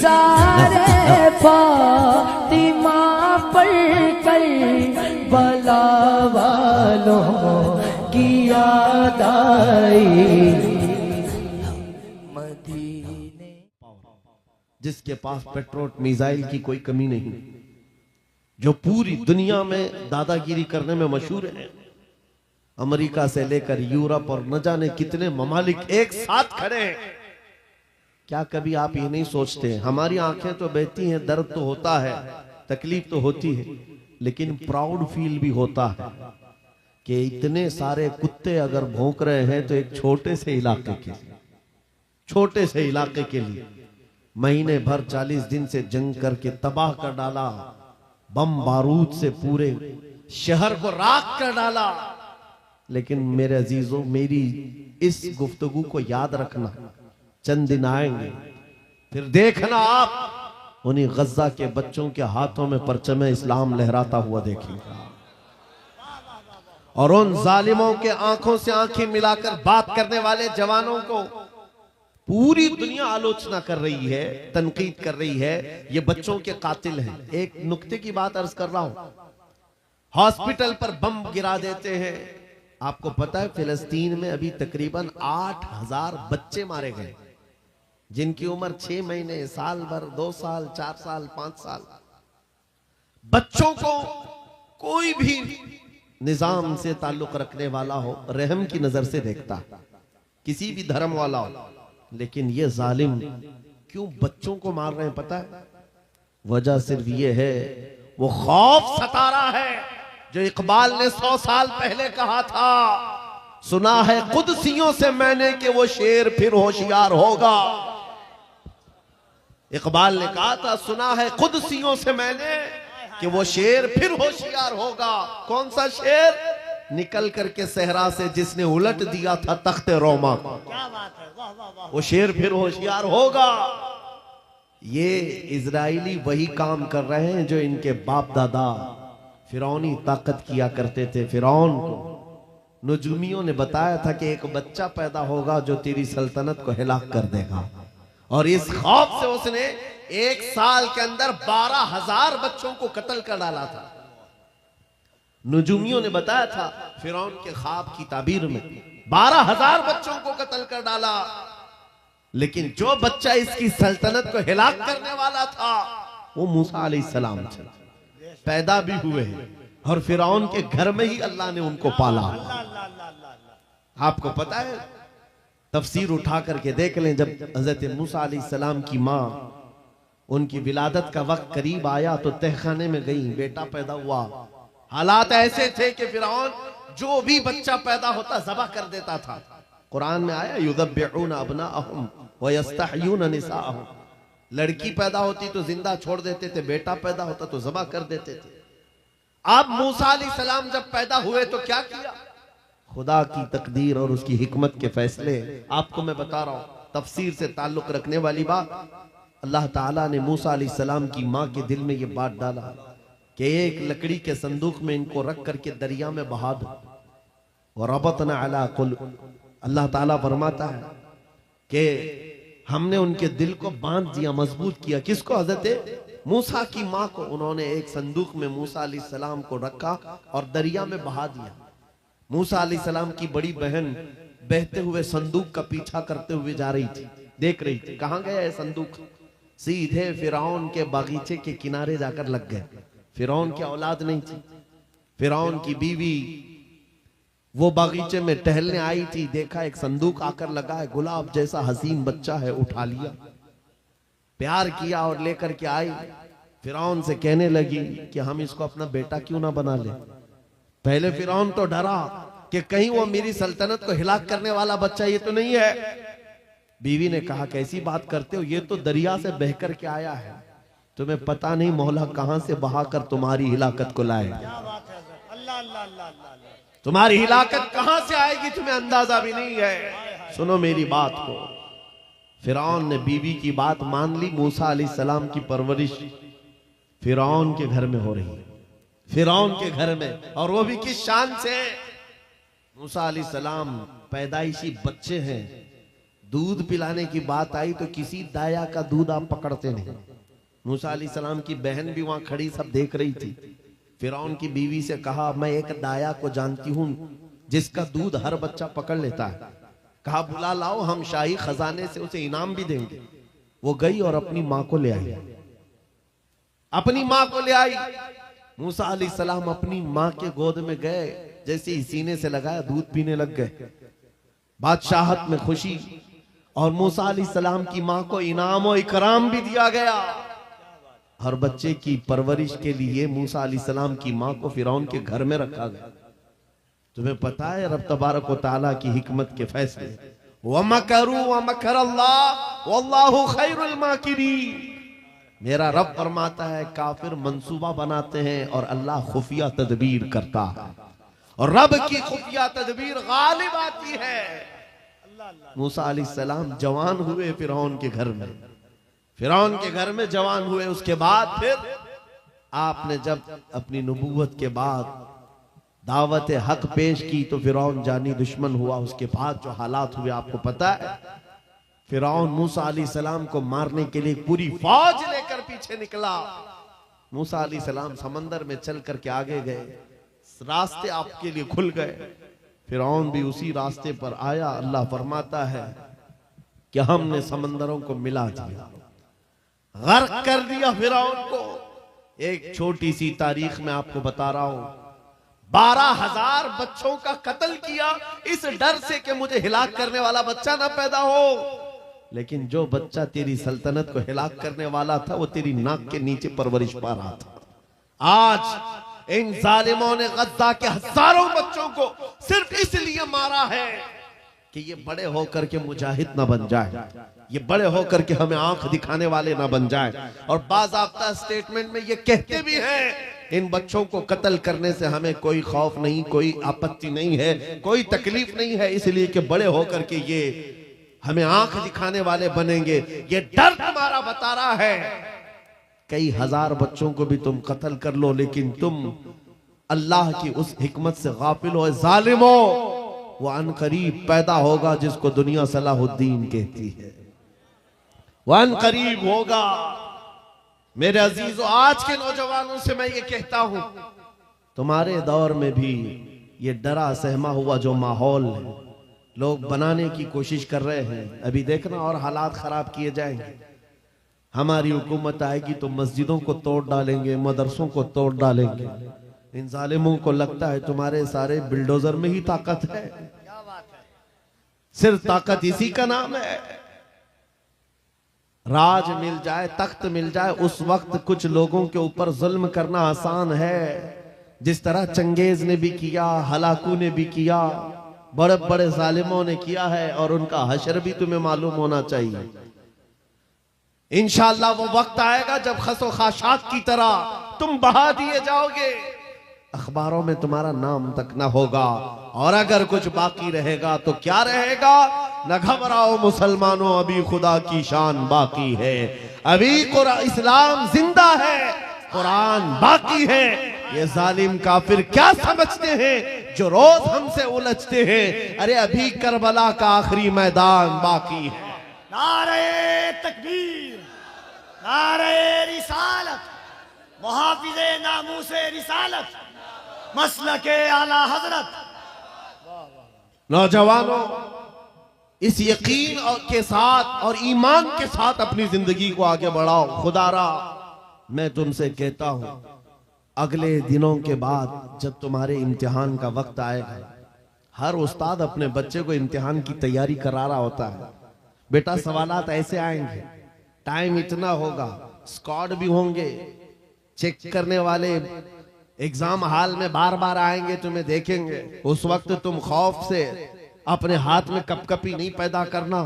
निसारे फातिमा पर कर बला वालों की याद आई। मदीने जिसके पास पेट्रोल मिसाइल की कोई कमी नहीं, जो पूरी दुनिया में दादागिरी करने में मशहूर है, अमेरिका से लेकर यूरोप और न जाने कितने ममालिक एक साथ खड़े हैं। क्या कभी आप ये नहीं सोचते, हमारी आंखें तो बहती हैं, दर्द तो होता है, तकलीफ तो होती है, लेकिन प्राउड फील भी होता है कि इतने सारे कुत्ते अगर भौंक रहे हैं तो एक छोटे से इलाके के लिए, छोटे से इलाके के लिए महीने भर 40 दिन से जंग करके तबाह कर डाला, बम बारूद से पूरे शहर को राख कर डाला। लेकिन मेरे अजीजों, मेरी इस गुफ्तगू को याद रखना, चंद दिन आएंगे फिर देखना आप उन्हीं गज्जा के बच्चों के हाथों में परचम इस्लाम लहराता हुआ देखेंगे, और उन जालिमों के आंखों से आंखें मिलाकर बात करने वाले जवानों को पूरी दुनिया आलोचना कर रही है, तनकीद कर रही है, ये बच्चों के कातिल हैं। एक नुक्ते की बात अर्ज कर रहा हूं, हॉस्पिटल पर बम गिरा देते हैं। आपको पता है फिलिस्तीन में अभी तकरीबन 8000 बच्चे मारे गए, जिनकी उम्र 6 महीने, साल भर, 2 साल, 4 साल, 5 साल। बच्चों को कोई भी निजाम से ताल्लुक रखने वाला हो रहम की नजर से देखता, किसी भी धर्म वाला हो, लेकिन ये जालिम क्यों बच्चों को मार रहे हैं पता है? वजह सिर्फ ये है, वो खौफ सता रहा है जो इकबाल ने 100 साल पहले कहा था, सुना है कुदसियों से मैंने कि वो शेर फिर होशियार होगा। इकबाल ने कहा था, सुना है कुदसियों से मैंने कि वो शेर फिर होशियार होगा। कौन सा शेर? निकल करके सहरा से जिसने उलट दिया था तख्ते रोमा को। क्या बात है, वाह वाह वाह। वो शेर फिर होशियार होगा। ये इजराइली वही काम कर रहे हैं जो इनके बाप दादा फिरौनी ताकत किया करते थे। फिरौन को नुजूमियों ने बताया था कि एक बच्चा पैदा होगा जो तेरी सल्तनत को हिलाक कर देगा, और इस खौफ से उसने 1 साल के अंदर 12,000 बच्चों को कत्ल कर डाला था। नुजूमियों ने बताया था फिरौन के ख्वाब की ताबीर में 12,000 बच्चों को कत्ल कर डाला, लेकिन जो बच्चा इसकी सल्तनत को हिलाक करने वाला था वो मूसा अलैहिस्सलाम थे। पैदा भी हुए और फिरौन के घर में ही अल्लाह ने उनको पाला। आपको पता है, तफसीर उठा करके देख लें, जब हजरत मूसा अलैहिस्सलाम की माँ, उनकी विलादत का वक्त करीब आया तो तहखाने में गई, बेटा पैदा हुआ। हालात ऐसे थे कि फिरौन जो भी बच्चा पैदा होता ज़बह कर देता था। कुरान में आया, युज़ब्बिऊन अब्नाअहुम व यस्तहयून निसाअहुम। लड़की पैदा होती तो जिंदा छोड़ देते थे, बेटा पैदा होता तो ज़बह कर देते थे। अब मूसा अलैहिस्सलाम जब पैदा हुए तो क्या किया? खुदा की तकदीर और उसकी हिकमत के फैसले आपको मैं बता रहा हूं, तफसीर से ताल्लुक रखने वाली बात। अल्लाह ताला ने मूसा अलैहिस्सलाम की माँ के दिल में ये बात डाला कि एक लकड़ी के संदूक में इनको रख करके दरिया में बहा दो। और रबतना अला कुलूब, अल्लाह ताला फरमाता है कि हमने उनके दिल को बांध दिया, मजबूत किया। किसको? हजरत मूसा की माँ को। उन्होंने एक संदूक में मूसा अलैहिस्सलाम को रखा और दरिया में बहा दिया। मूसा अलैहिस्सलाम की बड़ी बहन बहते हुए संदूक का पीछा करते हुए जा रही थी, देख रही थी कहां गया है संदूक। सीधे फिरौन के बागीचे के किनारे जाकर लग गए। फिरौन की औलाद नहीं थी, फिरौन की बीवी वो बागीचे में टहलने आई थी, देखा एक संदूक आकर लगा है, गुलाब जैसा हसीन बच्चा है, उठा लिया, प्यार किया और लेकर के आई। फिरौन से कहने लगी कि हम इसको अपना बेटा क्यों ना बना ले। पहले फिरौन तो डरा कि कहीं वो मेरी सल्तनत को हिलाक करने वाला बच्चा ये तो नहीं है। बीवी ने कहा, कैसी बात करते हो, ये तो दरिया से बहकर के आया है, तुम्हें पता नहीं मौला कहां से बहाकर तुम्हारी हिलाकत को लाए। तुम्हारी हिलाकत कहां से आएगी तुम्हें अंदाजा भी नहीं है। सुनो मेरी बात को। फिरौन ने बीवी की बात मान ली। मूसा अलैहिस्सलाम की परवरिश फिरौन के घर में हो रही है, फिरौन के घर में, और वो भी किस शान से। मूसा अलैहिस्सलाम पैदाइशी बच्चे हैं, दूध पिलाने की बात आई तो किसी दाया का दूध आप पकड़ते नहीं। मूसा अलैहिस्सलाम की बहन भी वहां खड़ी सब देख रही थी। फिरौन की बीवी से कहा, मैं एक दाया को जानती हूं जिसका दूध हर बच्चा पकड़ लेता है। कहा बुला लाओ, हम शाही खजाने से उसे इनाम भी देंगे। वो गई और अपनी माँ को ले आई, अपनी माँ को ले आई। मूसा अलैहिस्सलाम अपनी माँ के गोद में गए, जैसे ही सीने से लगाया दूध पीने लग गए। बादशाहत में खुशी, और मूसा अलैहिस्सलाम की माँ को इनाम और इकराम भी दिया गया। हर बच्चे की परवरिश के लिए मूसा अलैहिस्सलाम की माँ को फिरौन के घर में रखा गया। तुम्हें पता है रब तबारक व तआला की हिकमत के फैसले। वमकरू वमकरल्लाह वल्लाहु खैरुल माकिरीन। मेरा रब फरमाता है काफिर मंसूबा बनाते हैं और अल्लाह खुफिया तदबीर करता है, और रब की खुफिया तदबीर गालिब आती है। मूसा अलैहिस्सलाम जवान हुए फिरौन के घर में, फिरौन के घर में जवान हुए। उसके बाद फिर आपने जब अपनी नबूवत के बाद दावत हक पेश की तो फिरौन जानी दुश्मन हुआ। उसके बाद जो हालात हुए आपको पता है। फिरौन मूसा अलैहिस्सलाम को मारने के लिए पूरी फौज लेकर पीछे निकला। मूसा अलैहिस्सलाम समंदर में चल करके आगे गए, रास्ते आपके लिए खुल गए। फिरौन भी उसी रास्ते पर आया। अल्लाह फरमाता है कि हमने समंदरों को मिला दिया, गर्क कर दिया फिरौन को। एक छोटी सी तारीख में आपको बता रहा हूं, 12,000 बच्चों का कत्ल किया इस डर से कि मुझे हिलाक करने वाला बच्चा ना पैदा हो। लेकिन जो बच्चा तेरी सल्तनत को हिलाक करने वाला था वो तेरी नाक के नीचे परवरिश पा रहा था। आज इन जालिमों ने गद्दा के हजारों बच्चों को सिर्फ इसलिए मारा है कि ये बड़े होकर के मुजाहिद ना बन जाए, ये बड़े होकर के हमें आंख दिखाने वाले ना बन जाए। और बाज़ाब्ता स्टेटमेंट में ये कहते भी हैं इन बच्चों को कत्ल करने से हमें कोई खौफ नहीं, कोई आपत्ति नहीं है, कोई तकलीफ नहीं है, इसलिए कि बड़े होकर के ये हमें आंख दिखाने वाले बनेंगे। ये डर तुम्हारा बता रहा है। कई हजार बच्चों को भी तुम कत्ल कर लो, लेकिन तुम अल्लाह की उस हिकमत से गाफिल हो। जालिमो, वो अनकरीब पैदा होगा जिसको दुनिया सलाहुद्दीन कहती है, वो अनकरीब होगा। मेरे अजीजों, आज के नौजवानों से मैं ये कहता हूं, तुम्हारे दौर में भी ये डरा सहमा हुआ जो माहौल है, लोग बनाने की कोशिश कर रहे हैं। अभी देखना और हालात खराब किए जाएंगे। हमारी हुकूमत आएगी तो मस्जिदों को तोड़ डालेंगे, मदरसों को तोड़ डालेंगे। इन जालिमों को लगता है तुम्हारे सारे बिल्डोजर में ही ताकत है। सिर्फ ताकत इसी का नाम है। राज मिल जाए, तख्त मिल जाए, उस वक्त कुछ लोगों के ऊपर जुल्म करना आसान है। जिस तरह चंगेज ने भी किया, हलाकू ने भी किया, बड़े बड़े जालिमों ने किया है, और उनका हशर भी तुम्हें मालूम होना चाहिए। इंशाअल्लाह वो वक्त आएगा जब खसो खाशात की तरह तुम बहा दिए जाओगे, अखबारों में तुम्हारा नाम तक ना होगा। और अगर कुछ बाकी रहेगा तो क्या रहेगा? न घबराओ मुसलमानों, अभी खुदा की शान बाकी है, अभी इस्लाम जिंदा है, कुरान बाकी है। ये जालिम काफिर क्या समझते हैं जो रोज हमसे उलझते हैं? अरे अभी करबला का आखिरी मैदान बाकी है। नारे तकबीर, नारे रिसालत, मुहाफिज़े नामूसे रिसालत, मसलके आला हजरत। नौजवानों, इस यकीन के साथ और ईमान के साथ अपनी जिंदगी को आगे बढ़ाओ। खुदारा मैं तुमसे कहता हूं, अगले दिनों के बाद जब तुम्हारे इम्तिहान का वक्त आएगा, हर उस्ताद अपने बच्चे को इम्तिहान की तैयारी करा रहा होता है। बेटा सवालात ऐसे आएंगे, टाइम इतना होगा, स्क्वाड भी होंगे, चेक करने वाले एग्जाम हॉल में बार बार आएंगे, तुम्हें देखेंगे। उस वक्त तुम खौफ से अपने हाथ में कपकपी नहीं पैदा करना,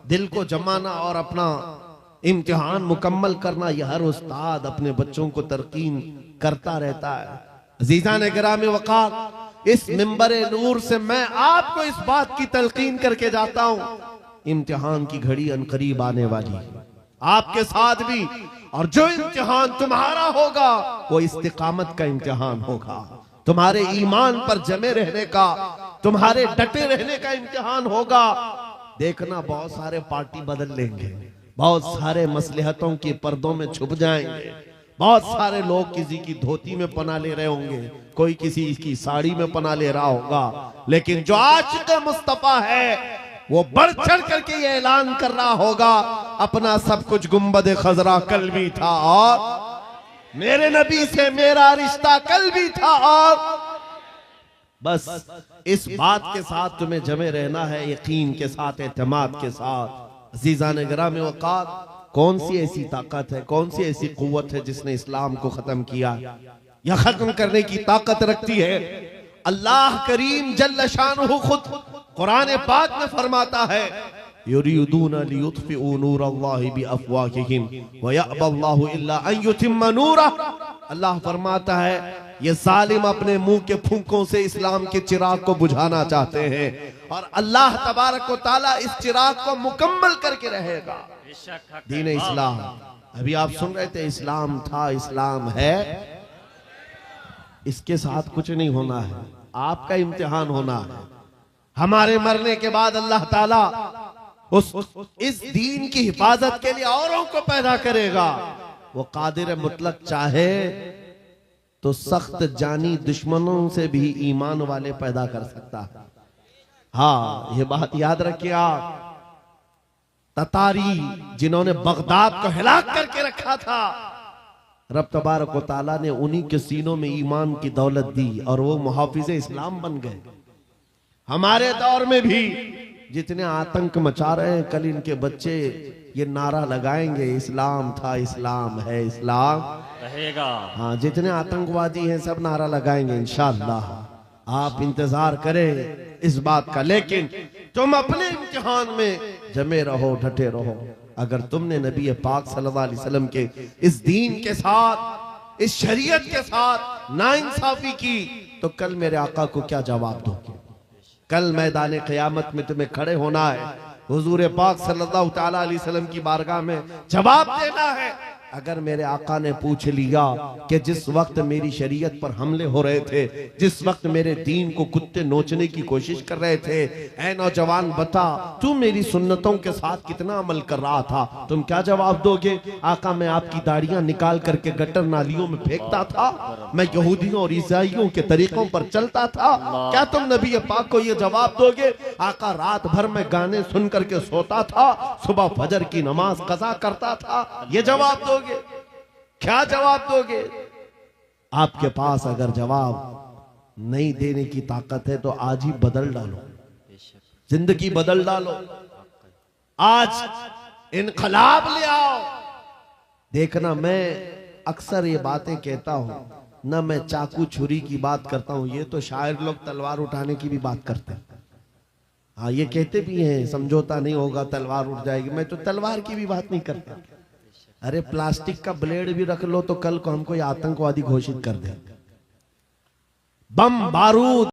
दिल को जमाना और अपना इम्तिहान मुकम्मल करना। यह हर उस्ताद अपने बच्चों को तरकीन करता रहता है। अजीज़ान गिरामी वक़ार, इस मिंबरे नूर से मैं आपको इस बात की तलकीन करके जाता हूं, इम्तिहान की घड़ी अनकरीब आने वाली है, आपके साथ भी। और जो इम्तिहान तुम्हारा होगा वो इस्तिकामत का इम्तिहान होगा, तुम्हारे ईमान पर जमे रहने का, तुम्हारे डटे रहने का इम्तिहान होगा। देखना बहुत सारे पार्टी बदल लेंगे, बहुत सारे मसलहतों के पर्दों में छुप जाएंगे, बहुत सारे लोग किसी की धोती में पना ले रहे होंगे, कोई किसी की साड़ी में पना ले रहा होगा, लेकिन जो आशिक मुस्तफा है वो बढ़ चढ़ करके ये ऐलान कर रहा होगा अपना सब कुछ गुंबद खजरा कल भी था और मेरे नबी से मेरा रिश्ता कल भी था। और बस इस बात के साथ तुम्हें जमे रहना है, यकीन के साथ, एतमाद के साथ। अज़ीज़ान गिराम वक़ार, कौन सी ऐसी ताकत है, कौन सी ऐसी कुव्वत है जिसने इस्लाम को खत्म किया या खत्म करने की ताकत रखती है? अल्लाह करीम जल्ल शानुहु खुद कुरान पाक में फरमाता है, युरीदूना लियुत्फिउ नूरल्लाहि बिअफ़वाहिहिम व यअबल्लाहु इल्ला अन युतिम्मा नूरह। अल्लाह फरमाता है ये जालिम अपने मुंह के फूंकों से इस्लाम के चिराग को बुझाना चाहते हैं और अल्लाह तबारक व तआला इस चिराग को मुकम्मल करके रहेगा। दीन इस्लाम, अभी आप सुन रहे थे, इस्लाम था, इस्लाम है, इसके साथ कुछ नहीं होना है, आपका इम्तिहान होना है। हमारे मरने के बाद अल्लाह ताला इस दीन की हिफाजत के लिए औरों को पैदा करेगा। वो कादिर मुतलक चाहे तो सख्त जानी दुश्मनों से भी ईमान वाले पैदा कर सकता है। हाँ, ये बात याद रखिए आप। ततारी जिन्होंने बगदाद को हिलाक करके रखा था, रब तबारक व तआला ने उन्हीं के सीनों में ईमान की दौलत दी और वो मुहाफिज़े इस्लाम बन गए। हमारे दौर में भी जितने आतंक मचा रहे हैं, कल इनके बच्चे ये नारा लगाएंगे, इस्लाम था, इस्लाम है, इस्लाम रहेगा। हाँ, जितने आतंकवादी हैं सब नारा लगाएंगे इंशाअल्लाह। आप इंतजार करें इस बात का, लेकिन तुम अपने इम्तिहान में जमे रहो, डटे रहो। अगर तुमने नबी पाक सल्लल्लाहु अलैहि वसल्लम के इस दीन के साथ, इस शरीयत के साथ नाइंसाफी की तो कल मेरे आका को क्या जवाब दोगे? कल मैदान क़यामत में तुम्हें खड़े होना है, हुजूर पाक सल्लल्लाहु तआला अलैहि वसल्लम की बारगाह में जवाब देना है। अगर मेरे आका ने पूछ लिया कि जिस वक्त मेरी शरीयत पर हमले हो रहे थे, जिस वक्त मेरे दीन को कुत्ते नोचने की कोशिश कर रहे थे, ऐ नौजवान बता तू मेरी सुन्नतों के साथ कितना अमल कर रहा था? तुम क्या जवाब दोगे? आका, मैं आपकी दाढ़ियां निकाल करके गटर नालियों में फेंकता था, मैं यहूदियों और ईसाइयों के तरीकों पर चलता था। क्या तुम नबी पाक को यह जवाब दोगे? आका, रात भर में गाने सुन करके सोता था, सुबह फजर की नमाज कज़ा करता था, ये जवाब दोगे? क्या जवाब दोगे? आपके पास अगर जवाब नहीं देने की ताकत है तो आज ही बदल डालो, जिंदगी बदल डालो, आज इनकलाब ले आओ। देखना, मैं अक्सर ये बातें कहता हूं ना, मैं चाकू छुरी की बात करता हूं, ये तो शायर लोग तलवार उठाने की भी बात करते हैं। हाँ, ये कहते भी हैं समझौता नहीं होगा, तलवार उठ जाएगी। मैं तो तलवार की भी बात नहीं करता। अरे प्लास्टिक का ब्लेड भी रख लो तो कल को हमको ये आतंकवादी घोषित कर दे, बम बारूद